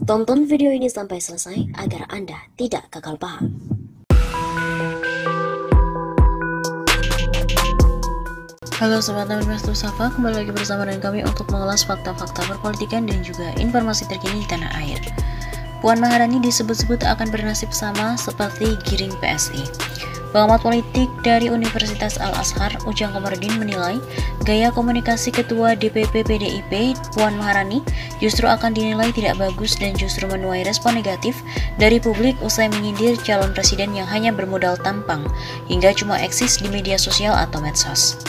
Tonton video ini sampai selesai agar Anda tidak gagal paham. Halo Sobat Nabi Safa, kembali lagi bersama dengan kami untuk mengulas fakta-fakta perpolitikan dan juga informasi terkini di tanah air. Puan Maharani disebut-sebut akan bernasib sama seperti Giring PSI. Pengamat politik dari Universitas Al-Azhar, Ujang Komarudin menilai gaya komunikasi Ketua DPP PDIP Puan Maharani justru akan dinilai tidak bagus dan justru menuai respon negatif dari publik usai menyindir calon presiden yang hanya bermodal tampang hingga cuma eksis di media sosial atau medsos.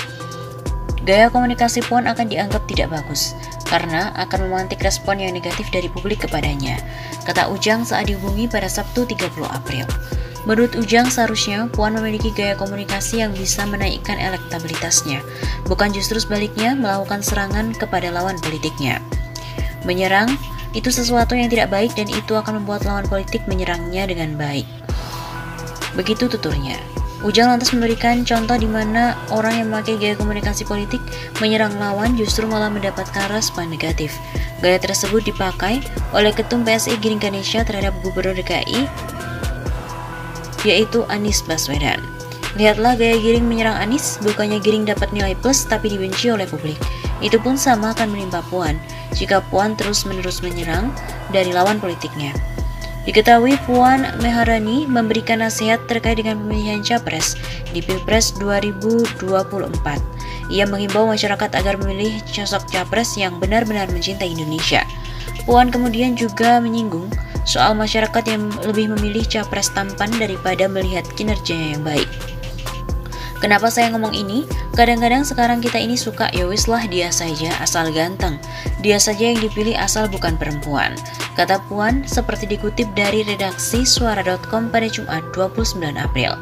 Gaya komunikasi Puan akan dianggap tidak bagus karena akan memantik respon yang negatif dari publik kepadanya, kata Ujang saat dihubungi pada Sabtu 30 April. Menurut Ujang, seharusnya Puan memiliki gaya komunikasi yang bisa menaikkan elektabilitasnya, bukan justru sebaliknya melakukan serangan kepada lawan politiknya. Menyerang itu sesuatu yang tidak baik dan itu akan membuat lawan politik menyerangnya dengan baik. Begitu tuturnya. Ujang lantas memberikan contoh di mana orang yang memakai gaya komunikasi politik menyerang lawan justru malah mendapatkan respon negatif. Gaya tersebut dipakai oleh Ketum PSI Giring Ganesha terhadap Gubernur DKI, yaitu Anies Baswedan. Lihatlah gaya Giring menyerang Anies, bukannya Giring dapat nilai plus tapi dibenci oleh publik. Itu pun sama akan menimpa Puan jika Puan terus-menerus menyerang dari lawan politiknya. Diketahui Puan Maharani memberikan nasihat terkait dengan pemilihan capres di Pilpres 2024. Ia menghimbau masyarakat agar memilih sosok capres yang benar-benar mencintai Indonesia. Puan kemudian juga menyinggung soal masyarakat yang lebih memilih capres tampan daripada melihat kinerjanya yang baik. Kenapa saya ngomong ini? Kadang-kadang sekarang kita ini suka yowis lah dia saja asal ganteng. Dia saja yang dipilih asal bukan perempuan, kata Puan seperti dikutip dari redaksi suara.com pada Jumat 29 April.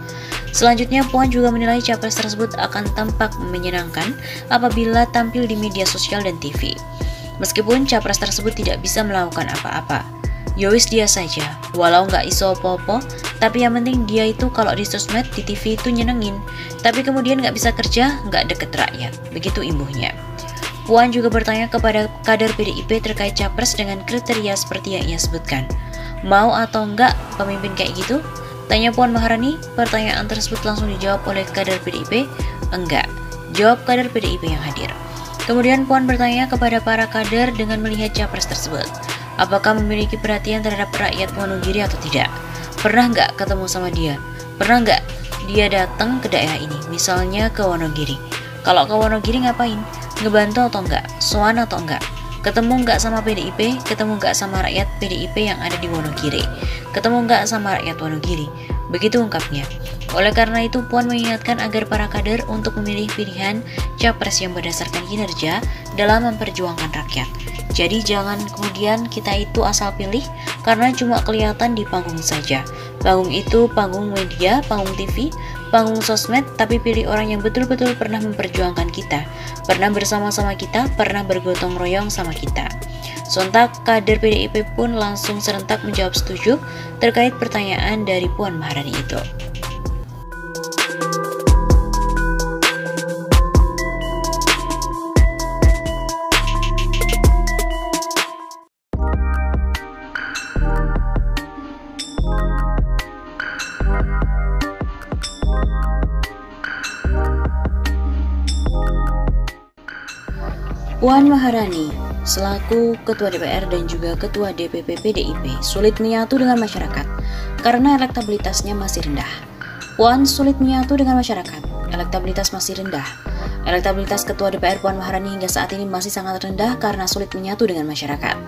Selanjutnya Puan juga menilai capres tersebut akan tampak menyenangkan apabila tampil di media sosial dan TV. Meskipun capres tersebut tidak bisa melakukan apa-apa. Yowis dia saja, walau nggak iso opo-opo, tapi yang penting dia itu kalau di sosmed, di TV itu nyenengin, tapi kemudian nggak bisa kerja, nggak deket rakyat, begitu imbuhnya. Puan juga bertanya kepada kader PDIP terkait capres dengan kriteria seperti yang ia sebutkan. Mau atau enggak pemimpin kayak gitu? Tanya Puan Maharani, pertanyaan tersebut langsung dijawab oleh kader PDIP, enggak, jawab kader PDIP yang hadir. Kemudian Puan bertanya kepada para kader dengan melihat capres tersebut. Apakah memiliki perhatian terhadap rakyat Wonogiri atau tidak? Pernah nggak ketemu sama dia? Pernah nggak dia datang ke daerah ini, misalnya ke Wonogiri? Kalau ke Wonogiri ngapain? Ngebantu atau enggak? Soan atau enggak? Ketemu nggak sama PDIP? Ketemu nggak sama rakyat PDIP yang ada di Wonogiri? Ketemu nggak sama rakyat Wonogiri? Begitu ungkapnya. Oleh karena itu, Puan mengingatkan agar para kader untuk memilih pilihan capres yang berdasarkan kinerja dalam memperjuangkan rakyat. Jadi jangan kemudian kita itu asal pilih karena cuma kelihatan di panggung saja. Panggung itu panggung media, panggung TV, panggung sosmed, tapi pilih orang yang betul-betul pernah memperjuangkan kita, pernah bersama-sama kita, pernah bergotong royong sama kita. Sontak kader PDIP pun langsung serentak menjawab setuju terkait pertanyaan dari Puan Maharani itu. Puan Maharani selaku Ketua DPR dan juga Ketua DPP PDIP sulit menyatu dengan masyarakat karena elektabilitasnya masih rendah. Puan sulit menyatu dengan masyarakat, elektabilitas masih rendah. Elektabilitas Ketua DPR Puan Maharani hingga saat ini masih sangat rendah karena sulit menyatu dengan masyarakat.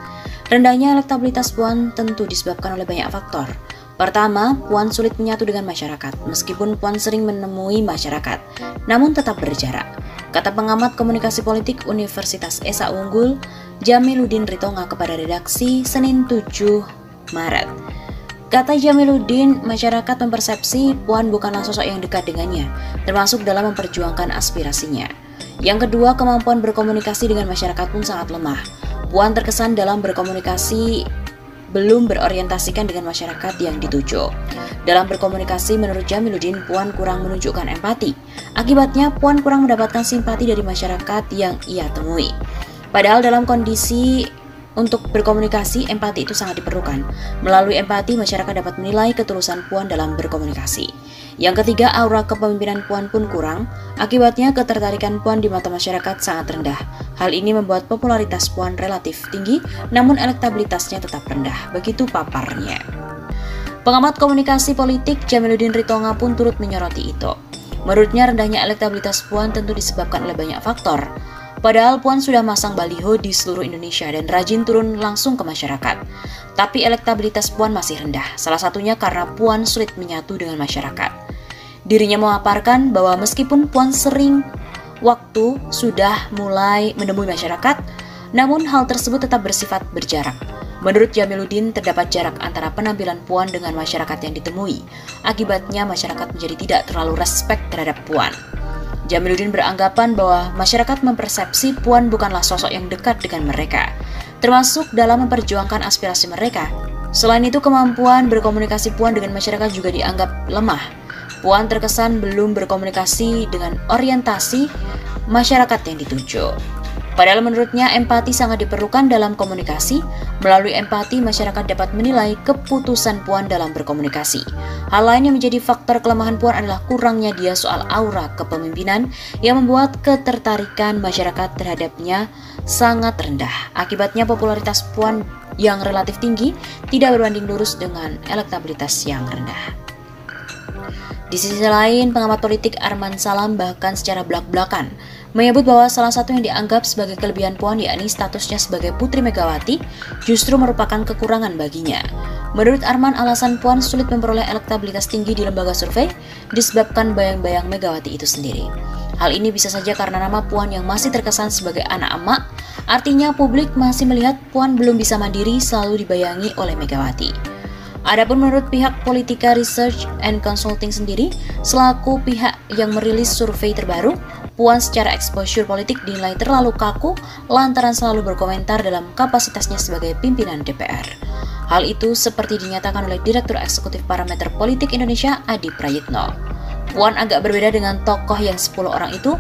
Rendahnya elektabilitas Puan tentu disebabkan oleh banyak faktor. Pertama, Puan sulit menyatu dengan masyarakat, meskipun Puan sering menemui masyarakat, namun tetap berjarak. Kata pengamat komunikasi politik Universitas Esa Unggul, Jamiluddin Ritonga kepada redaksi Senin 7 Maret. Kata Jamiluddin, masyarakat mempersepsi Puan bukanlah sosok yang dekat dengannya, termasuk dalam memperjuangkan aspirasinya. Yang kedua, kemampuan berkomunikasi dengan masyarakat pun sangat lemah. Puan terkesan dalam berkomunikasi belum berorientasikan dengan masyarakat yang dituju. Dalam berkomunikasi, menurut Jamiluddin, Puan kurang menunjukkan empati. Akibatnya, Puan kurang mendapatkan simpati dari masyarakat yang ia temui. Padahal dalam kondisi untuk berkomunikasi, empati itu sangat diperlukan. Melalui empati, masyarakat dapat menilai ketulusan Puan dalam berkomunikasi. Yang ketiga, aura kepemimpinan Puan pun kurang. Akibatnya, ketertarikan Puan di mata masyarakat sangat rendah. Hal ini membuat popularitas Puan relatif tinggi, namun elektabilitasnya tetap rendah. Begitu paparnya. Pengamat komunikasi politik Jamiluddin Ritonga pun turut menyoroti itu. Menurutnya, rendahnya elektabilitas Puan tentu disebabkan oleh banyak faktor. Padahal Puan sudah masang baliho di seluruh Indonesia dan rajin turun langsung ke masyarakat. Tapi elektabilitas Puan masih rendah, salah satunya karena Puan sulit menyatu dengan masyarakat. Dirinya memaparkan bahwa meskipun Puan sering waktu sudah mulai menemui masyarakat, namun hal tersebut tetap bersifat berjarak. Menurut Jamiluddin, terdapat jarak antara penampilan Puan dengan masyarakat yang ditemui. Akibatnya masyarakat menjadi tidak terlalu respek terhadap Puan. Jamiluddin beranggapan bahwa masyarakat mempersepsi Puan bukanlah sosok yang dekat dengan mereka, termasuk dalam memperjuangkan aspirasi mereka. Selain itu, kemampuan berkomunikasi Puan dengan masyarakat juga dianggap lemah. Puan terkesan belum berkomunikasi dengan orientasi masyarakat yang dituju. Padahal menurutnya empati sangat diperlukan dalam komunikasi. Melalui empati, masyarakat dapat menilai keputusan Puan dalam berkomunikasi. Hal lain yang menjadi faktor kelemahan Puan adalah kurangnya dia soal aura kepemimpinan yang membuat ketertarikan masyarakat terhadapnya sangat rendah. Akibatnya popularitas Puan yang relatif tinggi tidak berbanding lurus dengan elektabilitas yang rendah. Di sisi lain, pengamat politik Arman Salam bahkan secara belak-belakan menyebut bahwa salah satu yang dianggap sebagai kelebihan Puan yakni statusnya sebagai Putri Megawati justru merupakan kekurangan baginya. Menurut Arman, alasan Puan sulit memperoleh elektabilitas tinggi di lembaga survei disebabkan bayang-bayang Megawati itu sendiri. Hal ini bisa saja karena nama Puan yang masih terkesan sebagai anak emak, artinya publik masih melihat Puan belum bisa mandiri selalu dibayangi oleh Megawati. Adapun menurut pihak Politika Research and Consulting sendiri, selaku pihak yang merilis survei terbaru, Puan secara exposure politik dinilai terlalu kaku lantaran selalu berkomentar dalam kapasitasnya sebagai pimpinan DPR. Hal itu seperti dinyatakan oleh Direktur Eksekutif Parameter Politik Indonesia, Adi Prayitno. Puan agak berbeda dengan tokoh yang 10 orang itu.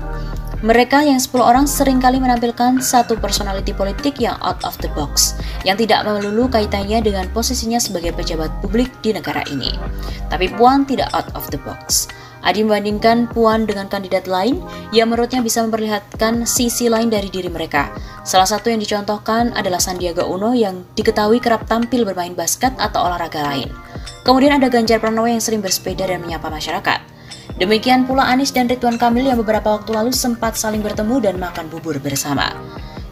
Mereka yang 10 orang seringkali menampilkan satu personality politik yang out of the box, yang tidak melulu kaitannya dengan posisinya sebagai pejabat publik di negara ini. Tapi Puan tidak out of the box. Adi membandingkan Puan dengan kandidat lain yang menurutnya bisa memperlihatkan sisi lain dari diri mereka. Salah satu yang dicontohkan adalah Sandiaga Uno yang diketahui kerap tampil bermain basket atau olahraga lain. Kemudian ada Ganjar Pranowo yang sering bersepeda dan menyapa masyarakat. Demikian pula Anies dan Ridwan Kamil yang beberapa waktu lalu sempat saling bertemu dan makan bubur bersama.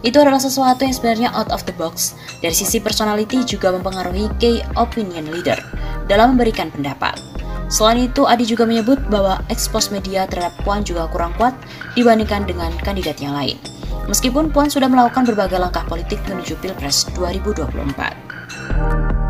Itu adalah sesuatu yang sebenarnya out of the box. Dari sisi personality juga mempengaruhi key opinion leader dalam memberikan pendapat. Selain itu, Adi juga menyebut bahwa ekspos media terhadap Puan juga kurang kuat dibandingkan dengan kandidat yang lain. Meskipun Puan sudah melakukan berbagai langkah politik menuju Pilpres 2024.